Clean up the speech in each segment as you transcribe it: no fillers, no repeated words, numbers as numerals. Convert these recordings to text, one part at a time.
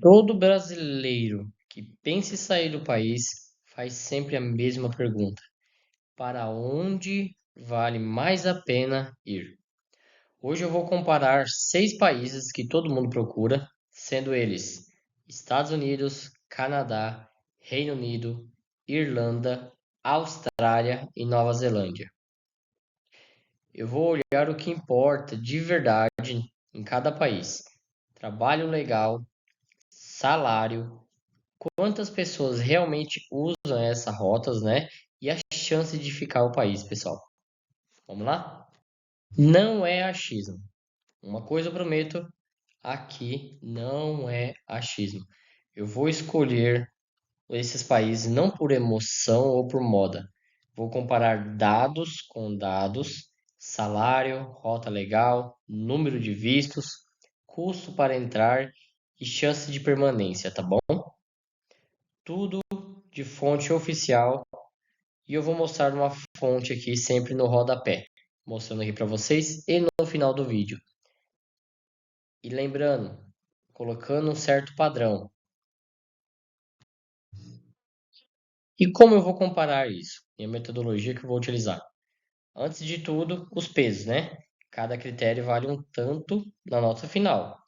Todo brasileiro que pensa em sair do país faz sempre a mesma pergunta: para onde vale mais a pena ir? Hoje eu vou comparar 6 países que todo mundo procura, sendo eles Estados Unidos, Canadá, Reino Unido, Irlanda, Austrália e Nova Zelândia. Eu vou olhar o que importa de verdade em cada país: trabalho legal, salário, quantas pessoas realmente usam essas rotas, né? E a chance de ficar o país, pessoal. Vamos lá? Não é achismo. Uma coisa eu prometo, aqui não é achismo. Eu vou escolher esses países não por emoção ou por moda. Vou comparar dados com dados, salário, rota legal, número de vistos, custo para entrar e chance de permanência, tá bom? Tudo de fonte oficial e eu vou mostrar uma fonte aqui sempre no rodapé, mostrando aqui para vocês e no final do vídeo. E lembrando, colocando um certo padrão. E como eu vou comparar isso? E a metodologia que eu vou utilizar? Antes de tudo, os pesos, né? Cada critério vale um tanto na nota final.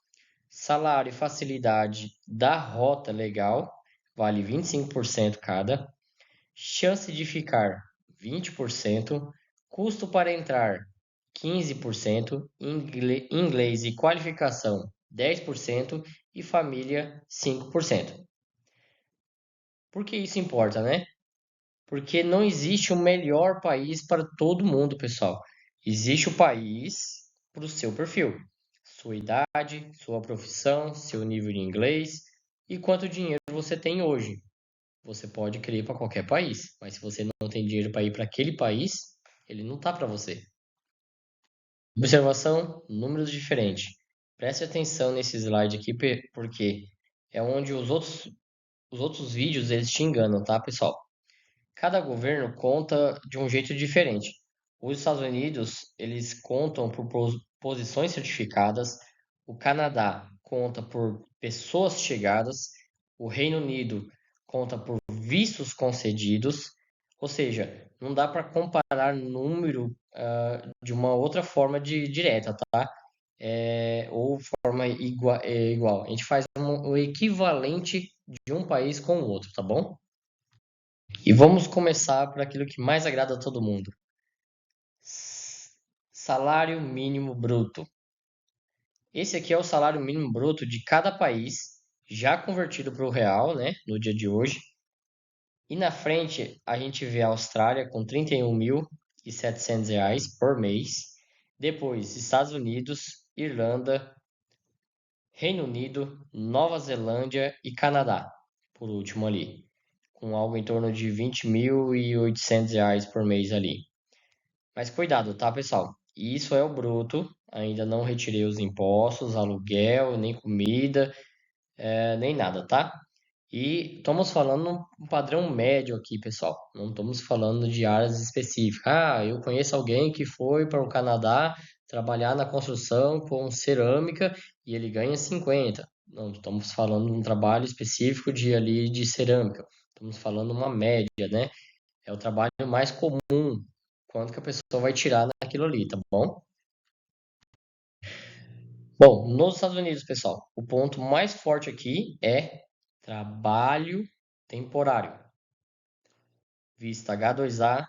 Salário e facilidade da rota legal vale 25% cada. Chance de ficar 20%, custo para entrar 15%, inglês e qualificação 10% e família 5%. Por que isso importa, né? Porque não existe um melhor país para todo mundo, pessoal. Existe o país para o seu perfil, sua idade, sua profissão, seu nível de inglês e quanto dinheiro você tem hoje. Você pode querer ir para qualquer país, mas se você não tem dinheiro para ir para aquele país, ele não tá para você. Observação, números diferentes. Preste atenção nesse slide aqui, porque é onde os outros vídeos eles te enganam, tá, pessoal? Cada governo conta de um jeito diferente. Os Estados Unidos, eles contam por posições certificadas, o Canadá conta por pessoas chegadas, o Reino Unido conta por vistos concedidos, ou seja, não dá para comparar número de uma outra forma de direta, tá? Ou forma igual. A gente faz o equivalente de um país com o outro, tá bom? E vamos começar por aquilo que mais agrada a todo mundo. Salário mínimo bruto. Esse aqui é o salário mínimo bruto de cada país, já convertido para o real, né, no dia de hoje. E na frente a gente vê a Austrália com R$ 31.700 por mês. Depois Estados Unidos, Irlanda, Reino Unido, Nova Zelândia e Canadá, por último ali, com algo em torno de R$ 20.800 por mês ali. Mas cuidado, tá, pessoal? Isso é o bruto, ainda não retirei os impostos, aluguel, nem comida, nem nada, tá? E estamos falando um padrão médio aqui, pessoal. Não estamos falando de áreas específicas. Ah, eu conheço alguém que foi para o Canadá trabalhar na construção com cerâmica e ele ganha 50. Não, estamos falando de um trabalho específico de ali de cerâmica. Estamos falando uma média, né? É o trabalho mais comum. Quanto que a pessoa vai tirar naquilo ali, tá bom? Bom, nos Estados Unidos, pessoal, o ponto mais forte aqui é trabalho temporário. Vista H2A,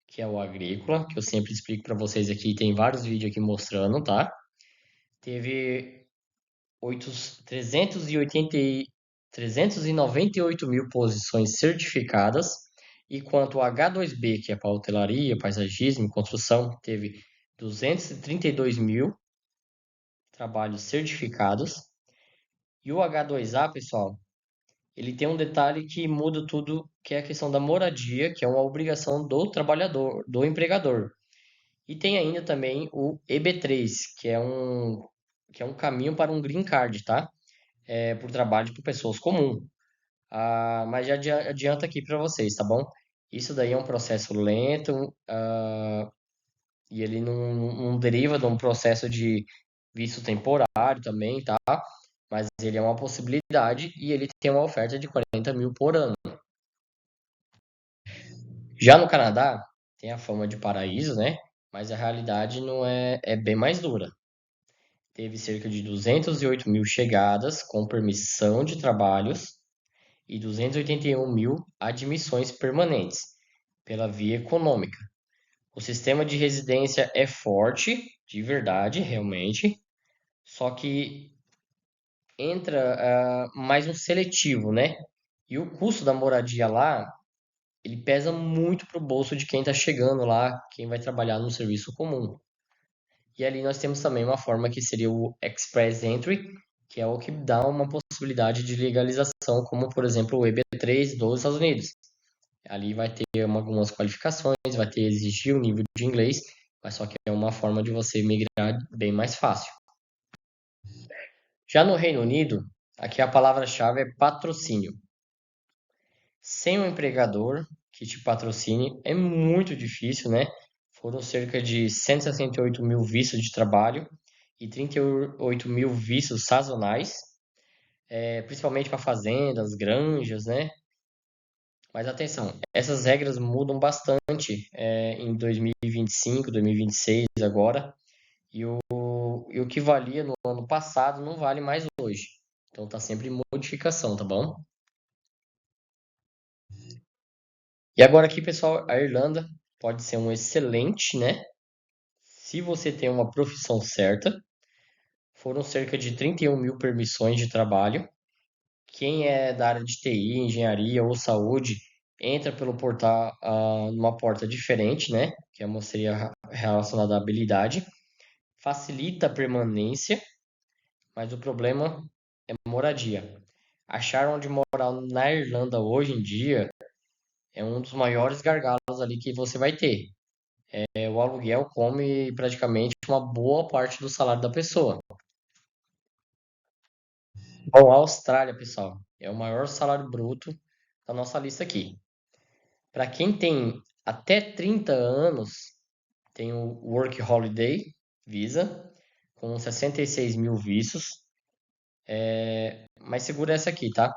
que é o agrícola, que eu sempre explico para vocês aqui, tem vários vídeos aqui mostrando, tá? Teve 398 mil posições certificadas, enquanto o H2B, que é para hotelaria, paisagismo e construção, teve 232 mil trabalhos certificados. E o H2A, pessoal, ele tem um detalhe que muda tudo, que é a questão da moradia, que é uma obrigação do trabalhador, do empregador. E tem ainda também o EB3, que é um caminho para um green card, tá? Por trabalho por pessoas comuns. Mas já adianta aqui para vocês, tá bom? Isso daí é um processo lento, e ele não deriva de um processo de visto temporário também, tá? mas ele é uma possibilidade e ele tem uma oferta de 40 mil por ano. Já no Canadá, tem a fama de paraíso, né? Mas a realidade não é bem mais dura. Teve cerca de 208 mil chegadas com permissão de trabalhos e 281 mil admissões permanentes pela via econômica. O sistema de residência é forte, de verdade, realmente, só que entra mais um seletivo, né? E o custo da moradia lá, ele pesa muito pro bolso de quem está chegando lá, quem vai trabalhar no serviço comum. E ali nós temos também uma forma que seria o Express Entry, que é o que dá uma possibilidade de legalização, como por exemplo o EB3 dos Estados Unidos. Ali vai ter algumas qualificações, vai ter exigir o nível de inglês, mas só que é uma forma de você migrar bem mais fácil. Já no Reino Unido, aqui a palavra-chave é patrocínio. Sem um empregador que te patrocine é muito difícil, né? Foram cerca de 168 mil vistos de trabalho e 38 mil vistos sazonais, principalmente para fazendas, granjas, né? Mas atenção, essas regras mudam bastante em 2025, 2026 agora, e o que valia no ano passado não vale mais hoje. Então tá sempre em modificação, tá bom? E agora aqui, pessoal, a Irlanda pode ser um excelente, né? Se você tem uma profissão certa. Foram cerca de 31 mil permissões de trabalho. Quem é da área de TI, engenharia ou saúde, entra pelo portal numa porta diferente, né? Que é uma seria relacionada à habilidade. Facilita a permanência, mas o problema é moradia. Achar onde morar na Irlanda hoje em dia é um dos maiores gargalos ali que você vai ter. O aluguel come praticamente uma boa parte do salário da pessoa. Bom, a Austrália, pessoal, é o maior salário bruto da nossa lista aqui. Para quem tem até 30 anos, tem o Work Holiday Visa, com 66 mil vistos. Mas segura essa aqui, tá?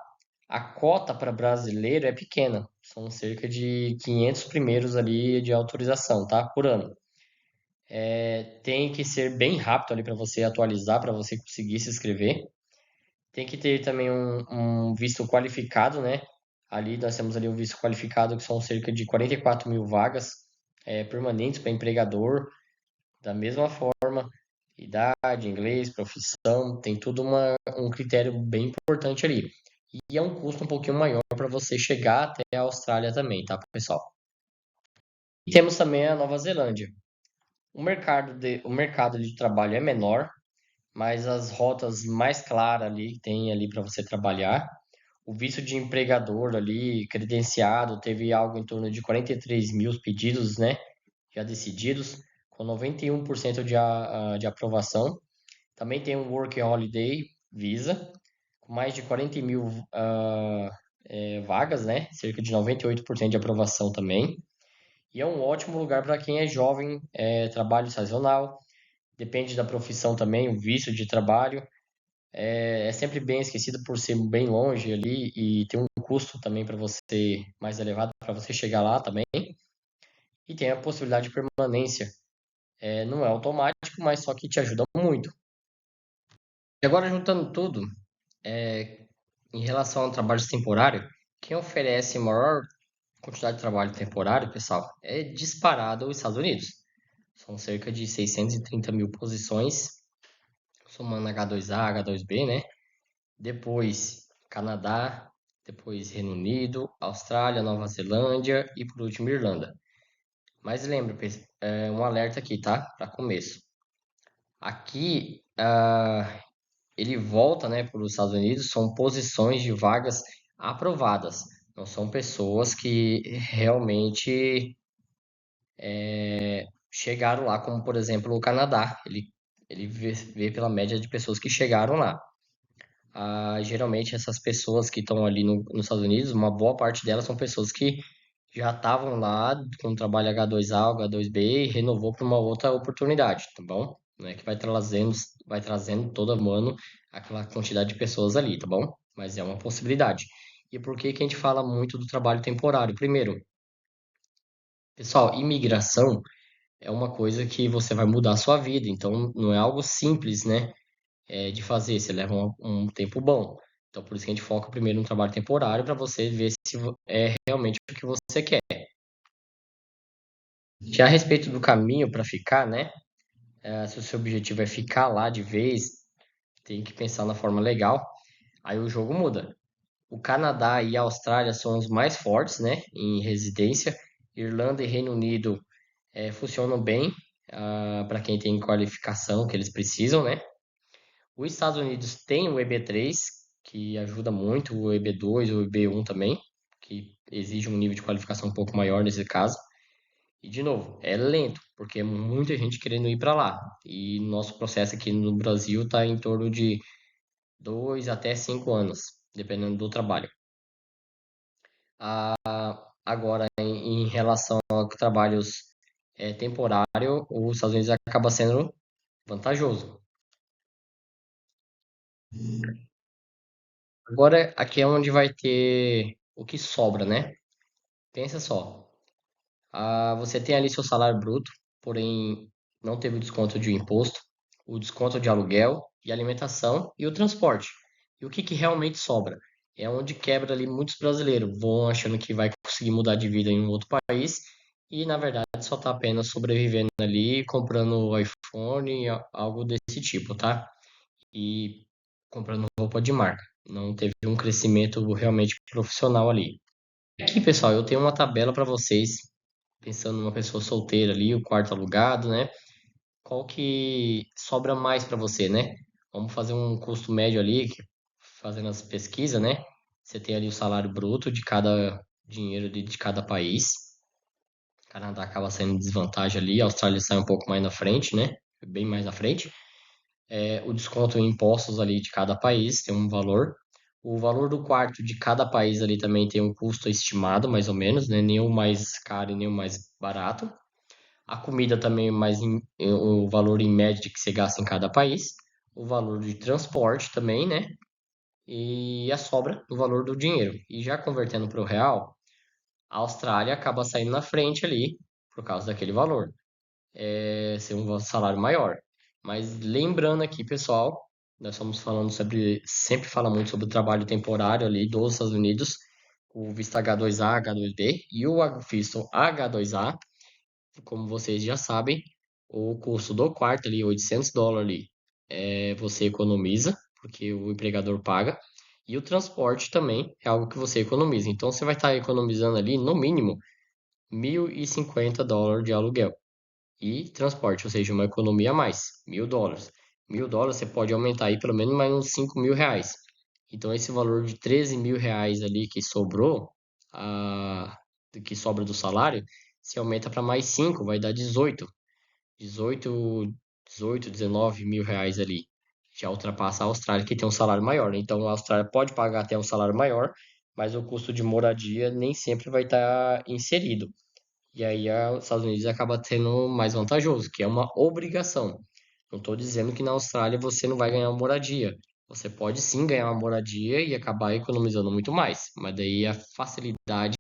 A cota para brasileiro é pequena, são cerca de 500 primeiros ali de autorização, tá? Por ano. Tem que ser bem rápido ali para você atualizar, para você conseguir se inscrever. Tem que ter também um visto qualificado, né? Ali nós temos ali um visto qualificado que são cerca de 44 mil vagas permanentes para empregador, da mesma forma, idade, inglês, profissão, tem tudo um critério bem importante ali. E é um custo um pouquinho maior para você chegar até a Austrália também, tá, pessoal? E temos também a Nova Zelândia. O mercado de trabalho é menor, mas as rotas mais claras ali tem ali para você trabalhar. O visto de empregador ali, credenciado, teve algo em torno de 43 mil pedidos, né? Já decididos, com 91% de aprovação. Também tem o Work Holiday Visa, com mais de 40 mil vagas, né? Cerca de 98% de aprovação também. E é um ótimo lugar para quem é jovem, trabalho sazonal, depende da profissão também, o visto de trabalho. É sempre bem esquecido por ser bem longe ali e tem um custo também para você mais elevado para você chegar lá também. E tem a possibilidade de permanência. Não é automático, mas só que te ajuda muito. E agora, juntando tudo, em relação ao trabalho temporário, quem oferece maior quantidade de trabalho temporário, pessoal, é disparado os Estados Unidos. São cerca de 630 mil posições, somando H2A, H2B, né? Depois Canadá, depois Reino Unido, Austrália, Nova Zelândia e por último Irlanda. Mas lembra, um alerta aqui, tá? Para começo. Aqui ele volta, né, para os Estados Unidos, são posições de vagas aprovadas. Não são pessoas que realmente chegaram lá, como por exemplo o Canadá. Ele vê pela média de pessoas que chegaram lá. Geralmente essas pessoas que estão ali nos Estados Unidos, uma boa parte delas são pessoas que já estavam lá com o trabalho H2A, H2B e renovou para uma outra oportunidade, tá bom? Não é que vai vai trazendo todo ano aquela quantidade de pessoas ali, tá bom? Mas é uma possibilidade. E por que que a gente fala muito do trabalho temporário? Primeiro, pessoal, imigração é uma coisa que você vai mudar a sua vida, então não é algo simples, né? De fazer, você leva um tempo bom. Então, por isso que a gente foca primeiro no trabalho temporário para você ver se é realmente o que você quer. Já a respeito do caminho para ficar, né? Se o seu objetivo é ficar lá de vez, tem que pensar na forma legal. Aí o jogo muda. O Canadá e a Austrália são os mais fortes, né? Em residência. Irlanda e Reino Unido funcionam bem para quem tem qualificação que eles precisam, né? Os Estados Unidos tem o EB3, que ajuda muito, o EB2, o EB1 também, que exige um nível de qualificação um pouco maior nesse caso. E, de novo, é lento, porque é muita gente querendo ir para lá. E nosso processo aqui no Brasil está em torno de 2 até 5 anos, dependendo do trabalho. Agora, em relação a trabalhos temporário, os Estados Unidos acaba sendo vantajoso. Agora, aqui é onde vai ter o que sobra, né? Pensa só. Você tem ali seu salário bruto, porém não teve o desconto de imposto, o desconto de aluguel e alimentação e o transporte. E o que que realmente sobra? É onde quebra ali muitos brasileiros vão achando que vai conseguir mudar de vida em um outro país e na verdade só está apenas sobrevivendo ali, comprando iPhone, algo desse tipo, tá? E comprando roupa de marca. Não teve um crescimento realmente profissional ali. Aqui, pessoal, eu tenho uma tabela para vocês, pensando numa pessoa solteira ali, o quarto alugado, né? Qual que sobra mais para você, né? Vamos fazer um custo médio ali, fazendo as pesquisas, né? Você tem ali o salário bruto de cada dinheiro de cada país. O Canadá acaba saindo em desvantagem ali, a Austrália sai um pouco mais na frente, né? Bem mais na frente. O desconto em impostos ali de cada país tem um valor. O valor do quarto de cada país ali também tem um custo estimado, mais ou menos, né? Nem o mais caro e nem o mais barato. A comida também, o valor em média que você gasta em cada país. O valor de transporte também, né? E a sobra do valor do dinheiro. E já convertendo para o real, a Austrália acaba saindo na frente ali por causa daquele valor. Ser um salário maior. Mas lembrando aqui, pessoal, nós estamos falando sobre, sempre fala muito sobre o trabalho temporário ali dos Estados Unidos, o visto H2A, H2B e o visto H2A, como vocês já sabem, o custo do quarto ali, US$ 800 ali, você economiza, porque o empregador paga, e o transporte também é algo que você economiza. Então você vai estar economizando ali, no mínimo, US$ 1.050 de aluguel e transporte, ou seja, uma economia a mais, US$ 1.000. US$ 1.000 você pode aumentar aí pelo menos mais uns R$ 5.000. Então esse valor de R$ 13.000 ali que sobrou, que sobra do salário, se aumenta para mais 5 vai dar 18, 19 mil reais ali. Já ultrapassa a Austrália, que tem um salário maior, né? Então a Austrália pode pagar até um salário maior, mas o custo de moradia nem sempre vai estar inserido. E aí os Estados Unidos acaba tendo mais vantajoso, que é uma obrigação. Não estou dizendo que na Austrália você não vai ganhar uma moradia. Você pode sim ganhar uma moradia e acabar economizando muito mais, mas daí a facilidade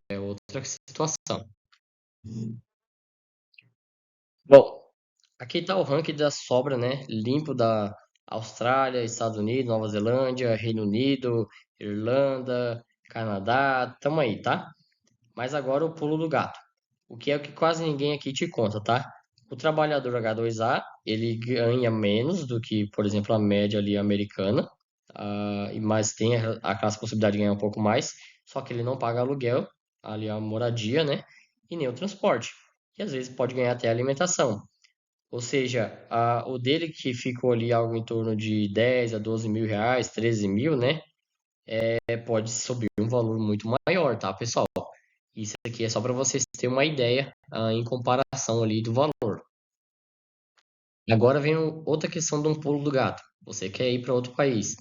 é outra situação. Bom, aqui está o ranking da sobra, né? Limpo da Austrália, Estados Unidos, Nova Zelândia, Reino Unido, Irlanda, Canadá, tamo aí, tá? Mas agora o pulo do gato. O que é o que quase ninguém aqui te conta, tá? O trabalhador H2A, ele ganha menos do que, por exemplo, a média ali americana, mas tem aquela possibilidade de ganhar um pouco mais, só que ele não paga aluguel, ali a moradia, né? E nem o transporte. E às vezes pode ganhar até alimentação. Ou seja, o dele que ficou ali algo em torno de 10 a 12 mil reais, 13 mil, né? Pode subir um valor muito maior, tá, pessoal? Isso aqui é só para vocês terem uma ideia, em comparação ali do valor. Agora vem outra questão de um pulo do gato. Você quer ir para outro país,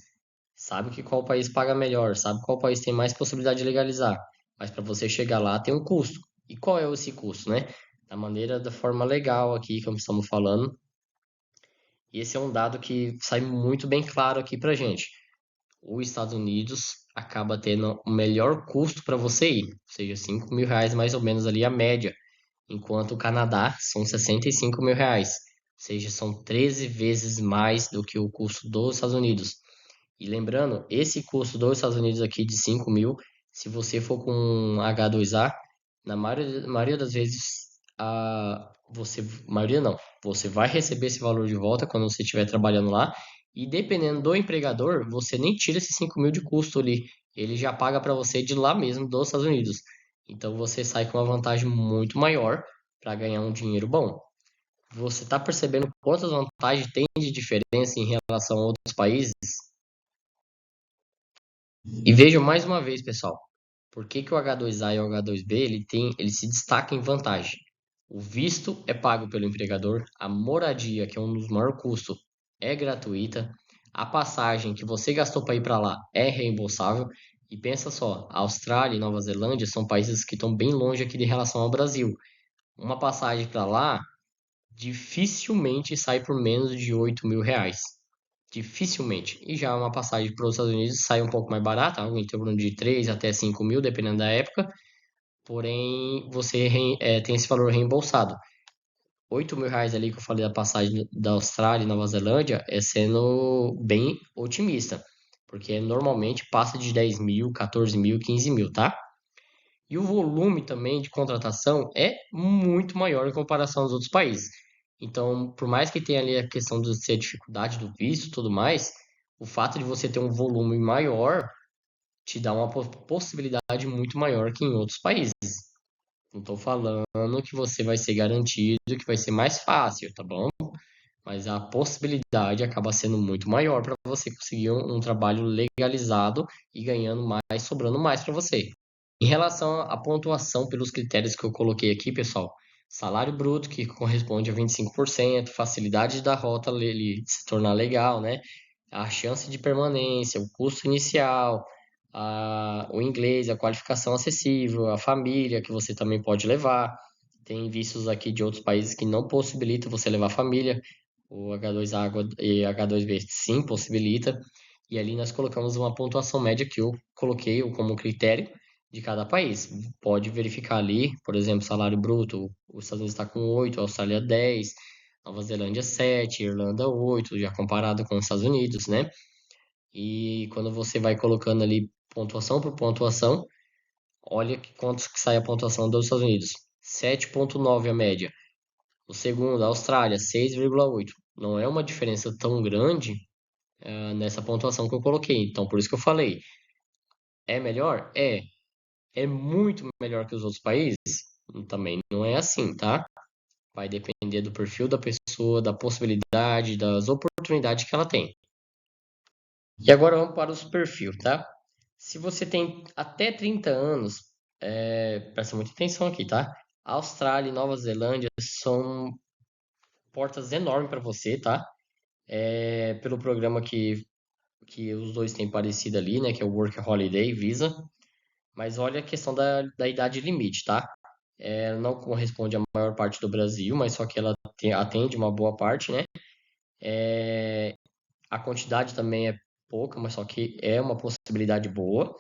sabe que qual país paga melhor, sabe qual país tem mais possibilidade de legalizar, mas para você chegar lá tem um custo. E qual é esse custo, né? Da forma legal aqui, como estamos falando, E esse é um dado que sai muito bem claro aqui pra gente. Os Estados Unidos acaba tendo o melhor custo para você ir, ou seja, R$ 5.000 mais ou menos ali a média, enquanto o Canadá são R$ 65.000, ou seja, são 13 vezes mais do que o custo dos Estados Unidos. E lembrando, esse custo dos Estados Unidos aqui de 5 mil, se você for com H2A, na maioria das vezes, maioria não, você vai receber esse valor de volta quando você estiver trabalhando lá, e dependendo do empregador, você nem tira esses 5 mil de custo ali, ele já paga para você de lá mesmo, dos Estados Unidos. Então você sai com uma vantagem muito maior para ganhar um dinheiro bom. Você está percebendo quantas vantagens tem de diferença em relação a outros países? E vejam mais uma vez, pessoal, por que que o H2A e o H2B ele se destaca em vantagem? O visto é pago pelo empregador, a moradia, que é um dos maiores custos, é gratuita, a passagem que você gastou para ir para lá é reembolsável. E pensa só, a Austrália e Nova Zelândia são países que estão bem longe aqui em relação ao Brasil. Uma passagem para lá dificilmente sai por menos de R$ 8.000. Dificilmente. E já uma passagem para os Estados Unidos sai um pouco mais barata, algo em torno de 3 até 5 mil, dependendo da época. Porém, você tem esse valor reembolsado. R$ 8.000 ali que eu falei da passagem da Austrália e Nova Zelândia é sendo bem otimista. Porque normalmente passa de 10 mil, 14 mil, 15 mil, tá? E o volume também de contratação é muito maior em comparação aos outros países. Então, por mais que tenha ali a questão de ser dificuldade do visto e tudo mais, o fato de você ter um volume maior te dá uma possibilidade muito maior que em outros países. Não estou falando que você vai ser garantido, que vai ser mais fácil, tá bom? Mas a possibilidade acaba sendo muito maior para você conseguir um trabalho legalizado e ganhando mais, sobrando mais para você. Em relação à pontuação pelos critérios que eu coloquei aqui, pessoal, salário bruto, que corresponde a 25%, facilidade da rota ele se tornar legal, né? A chance de permanência, o custo inicial, o inglês, a qualificação acessível, a família que você também pode levar. Tem vistos aqui de outros países que não possibilitam você levar família. O H2A e H2B sim possibilita. E ali nós colocamos uma pontuação média que eu coloquei como critério de cada país. Pode verificar ali, por exemplo, salário bruto, os Estados Unidos está com 8, a Austrália 10, Nova Zelândia 7, Irlanda 8, já comparado com os Estados Unidos, né? E quando você vai colocando ali pontuação por pontuação, olha quantos que sai a pontuação dos Estados Unidos. 7,9 a média. O segundo, a Austrália, 6,8. Não é uma diferença tão grande nessa pontuação que eu coloquei. Então, por isso que eu falei. É melhor? É. É muito melhor que os outros países? Também não é assim, tá? Vai depender do perfil da pessoa, da possibilidade, das oportunidades que ela tem. E agora vamos para os perfis, tá? Se você tem até 30 anos, presta muita atenção aqui, tá? Austrália e Nova Zelândia são portas enormes para você, tá? Pelo programa que os dois têm parecido ali, né? Que é o Work Holiday Visa. Mas olha a questão da idade limite, tá? Não corresponde à maior parte do Brasil, mas só que ela atende uma boa parte, né? A quantidade também é pouca, mas só que é uma possibilidade boa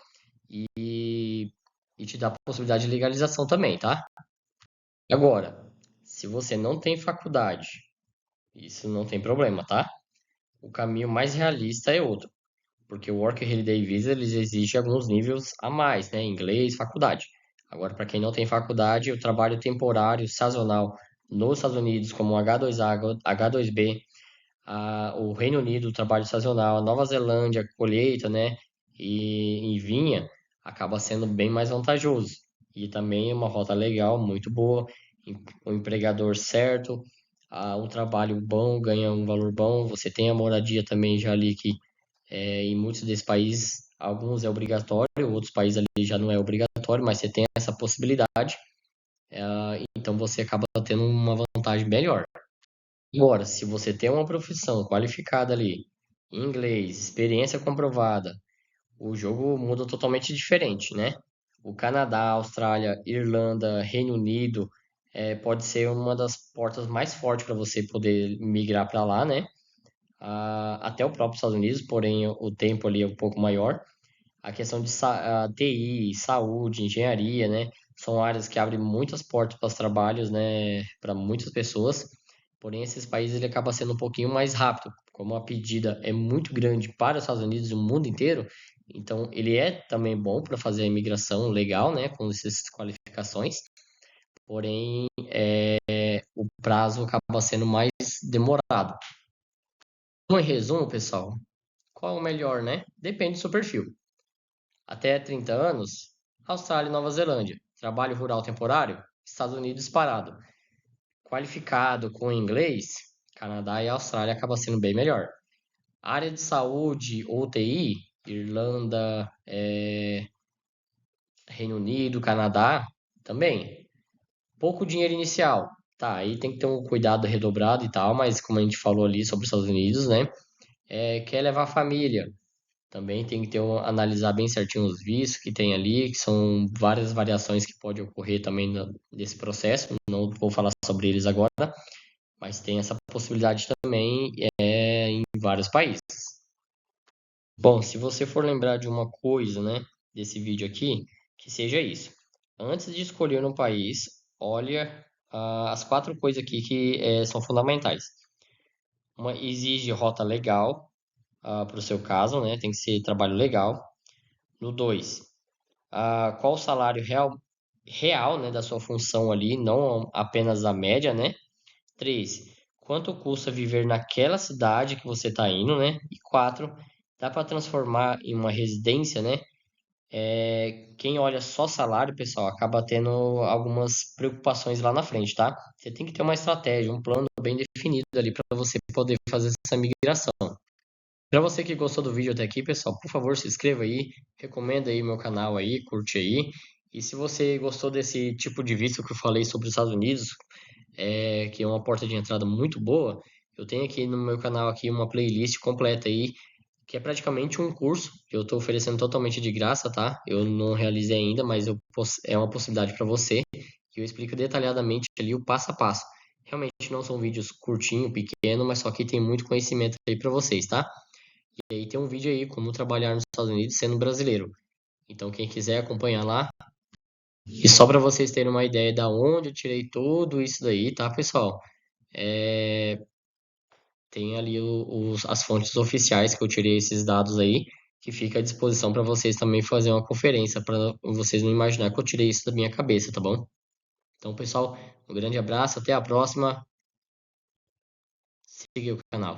e, e te dá a possibilidade de legalização também, tá? Agora, se você não tem faculdade, isso não tem problema, tá? O caminho mais realista é outro, porque o Work Holiday Visa eles exigem alguns níveis a mais, né? Inglês, faculdade. Agora, para quem não tem faculdade, o trabalho temporário, sazonal nos Estados Unidos, como H2A, H2B, o Reino Unido, o trabalho sazonal, a Nova Zelândia, colheita, né? E vinha, acaba sendo bem mais vantajoso. E também é uma rota legal, muito boa, o empregador certo, um trabalho bom, ganha um valor bom, você tem a moradia também já ali que em muitos desses países, alguns é obrigatório, outros países ali já não é obrigatório, mas você tem essa possibilidade, então você acaba tendo uma vantagem melhor. Agora, se você tem uma profissão qualificada ali, inglês, experiência comprovada, o jogo muda totalmente diferente, né? O Canadá, Austrália, Irlanda, Reino Unido, pode ser uma das portas mais fortes para você poder migrar para lá, né? até o próprio Estados Unidos, porém o tempo ali é um pouco maior. A questão de TI, saúde, engenharia, né? São áreas que abrem muitas portas para os trabalhos, né? Para muitas pessoas. Porém, esses países ele acaba sendo um pouquinho mais rápido, como a pedida é muito grande para os Estados Unidos e o mundo inteiro. Então, ele é também bom para fazer a imigração legal, né? Com essas qualificações. Porém, o prazo acaba sendo mais demorado. Então, em resumo, pessoal, qual é o melhor, né? Depende do seu perfil. Até 30 anos, Austrália e Nova Zelândia. Trabalho rural temporário, Estados Unidos disparado. Qualificado com inglês, Canadá e Austrália acaba sendo bem melhor. Área de saúde ou TI, Irlanda, Reino Unido, Canadá, também. Pouco dinheiro inicial. Tá, aí tem que ter um cuidado redobrado e tal, mas como a gente falou ali sobre os Estados Unidos, né? Quer levar a família. Também tem que analisar bem certinho os vistos que tem ali, que são várias variações que pode ocorrer também nesse processo. Não vou falar sobre eles agora, mas tem essa possibilidade também em vários países. Bom, se você for lembrar de uma coisa, né, desse vídeo aqui, que seja isso. Antes de escolher um país, olha as 4 coisas aqui que são fundamentais. Exige rota legal para o seu caso, né? Tem que ser trabalho legal. No 2, qual o salário real, né, da sua função ali, não apenas a média, né? 3, quanto custa viver naquela cidade que você está indo, né? E 4, dá para transformar em uma residência, né? Quem olha só salário, pessoal, acaba tendo algumas preocupações lá na frente, tá? Você tem que ter uma estratégia, um plano bem definido ali para você poder fazer essa migração. Para você que gostou do vídeo até aqui, pessoal, por favor, se inscreva aí, recomenda aí meu canal aí, curte aí. E se você gostou desse tipo de visto que eu falei sobre os Estados Unidos, que é uma porta de entrada muito boa, eu tenho aqui no meu canal aqui uma playlist completa aí, que é praticamente um curso que eu estou oferecendo totalmente de graça, tá? Eu não realizei ainda, mas é uma possibilidade para você, que eu explico detalhadamente ali o passo a passo. Realmente não são vídeos curtinho, pequeno, mas só que tem muito conhecimento aí para vocês, tá? E aí tem um vídeo aí, como trabalhar nos Estados Unidos sendo brasileiro. Então quem quiser acompanhar lá. E só para vocês terem uma ideia da onde eu tirei tudo isso daí, tá, pessoal? Tem ali as fontes oficiais que eu tirei esses dados aí, que fica à disposição para vocês também fazer uma conferência, para vocês não imaginar que eu tirei isso da minha cabeça, tá bom? Então, pessoal, um grande abraço, até a próxima. Siga o canal.